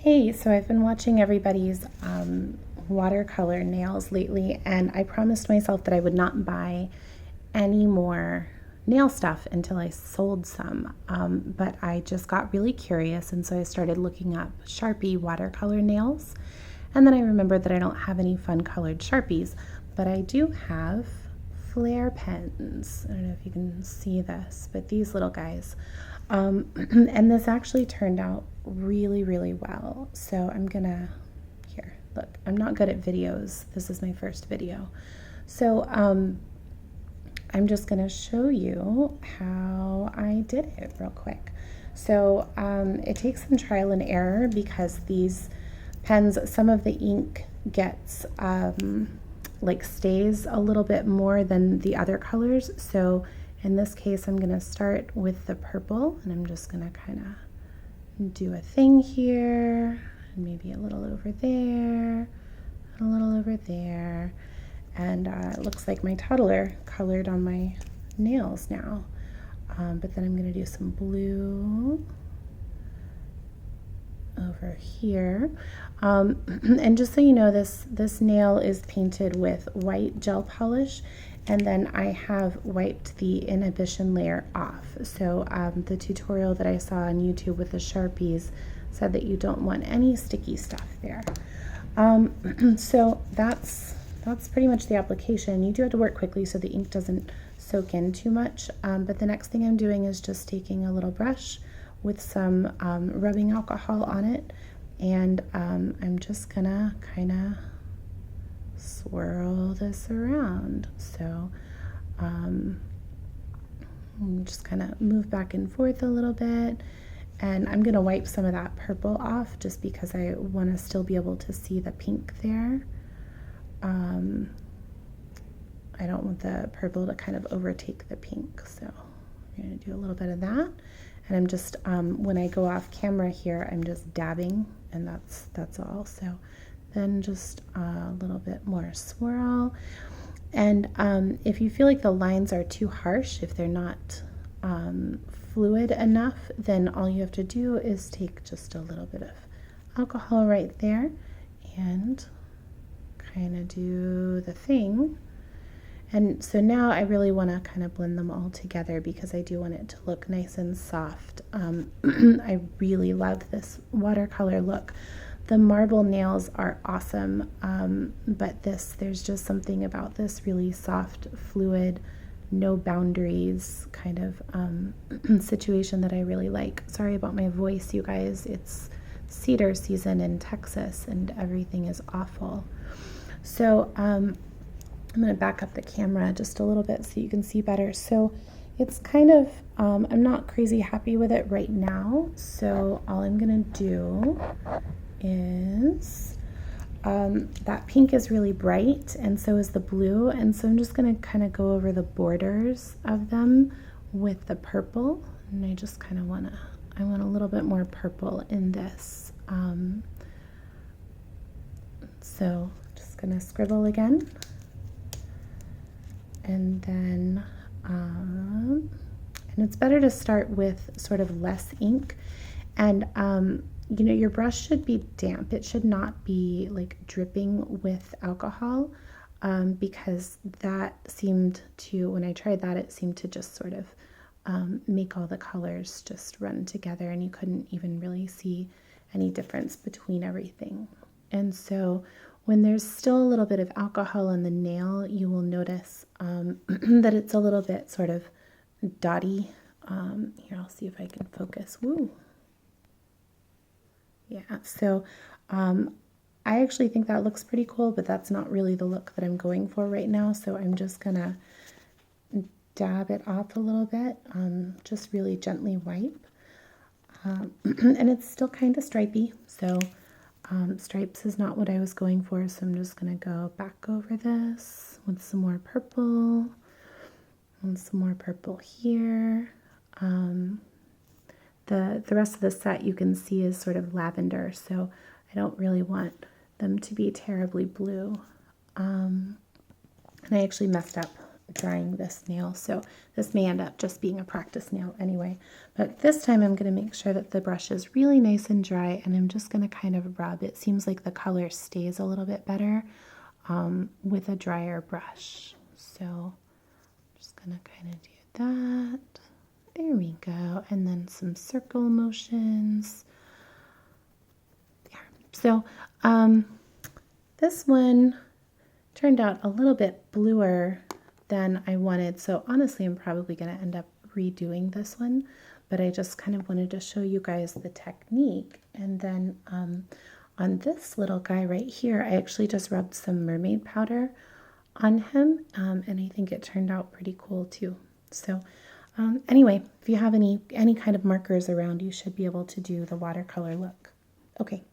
Hey, so I've been watching everybody's watercolor nails lately, and I promised myself that I would not buy any more nail stuff until I sold some. But I just got really curious, and so I started looking up Sharpie watercolor nails. And then I remembered that I don't have any fun colored Sharpies, but I do have flair pens. I don't know if you can see this, but these little guys. And this actually turned out really, really well. So I'm gonna, here, look, I'm not good at videos. This is my first video. So I'm just gonna show you how I did it real quick. So it takes some trial and error because these pens, some of the ink gets like stays a little bit more than the other colors. So in this case, I'm going to start with the purple, and I'm just going to kind of do a thing here, and maybe a little over there, a little over there. And it looks like my toddler colored on my nails now. But then I'm going to do some blue over here. And just so you know, this nail is painted with white gel polish, and then I have wiped the inhibition layer off. So the tutorial that I saw on YouTube with the Sharpies said that you don't want any sticky stuff there. So that's pretty much the application. You do have to work quickly so the ink doesn't soak in too much. But the next thing I'm doing is just taking a little brush with some rubbing alcohol on it, and I'm just gonna kind of swirl this around. So I'm just kind of move back and forth a little bit, and I'm gonna wipe some of that purple off just because I want to still be able to see the pink there. I don't want the purple to kind of overtake the pink, so I'm gonna do a little bit of that. And I'm just, when I go off camera here, I'm just dabbing, and that's all. So then just a little bit more swirl. And if you feel like the lines are too harsh, if they're not fluid enough, then all you have to do is take just a little bit of alcohol right there and kind of do the thing. And so now I really want to kind of blend them all together because I do want it to look nice and soft. I really love this watercolor look. The marble nails are awesome, but there's just something about this really soft, fluid, no boundaries kind of situation that I really like. Sorry about my voice, you guys. It's cedar season in Texas and everything is awful. So I'm going to back up the camera just a little bit so you can see better. So it's kind of, I'm not crazy happy with it right now. So all I'm going to do is, that pink is really bright and so is the blue. And so I'm just going to kind of go over the borders of them with the purple. And I just kind of I want a little bit more purple in this. So just going to scribble again. And then, and it's better to start with sort of less ink. And, you know, your brush should be damp. It should not be like dripping with alcohol, because that seemed to, when I tried that, it seemed to just sort of make all the colors just run together, and you couldn't even really see any difference between everything. And so when there's still a little bit of alcohol in the nail, you will notice that it's a little bit sort of dotty. Here, I'll see if I can focus. Woo! Yeah, so I actually think that looks pretty cool, but that's not really the look that I'm going for right now. So I'm just gonna dab it off a little bit, just really gently wipe. And it's still kind of stripey, so stripes is not what I was going for, so I'm just going to go back over this with some more purple and some more purple here. The rest of the set you can see is sort of lavender, so I don't really want them to be terribly blue. And I actually messed up drying this nail, so this may end up just being a practice nail anyway. But this time I'm going to make sure that the brush is really nice and dry, and I'm just going to kind of rub. It seems like the color stays a little bit better with a drier brush. So I'm just going to kind of do that. There we go. And then some circle motions. There. So this one turned out a little bit bluer than I wanted. So honestly, I'm probably going to end up redoing this one, but I just kind of wanted to show you guys the technique. And then on this little guy right here, I actually just rubbed some mermaid powder on him, and I think it turned out pretty cool too. So anyway, if you have any kind of markers around, you should be able to do the watercolor look. Okay,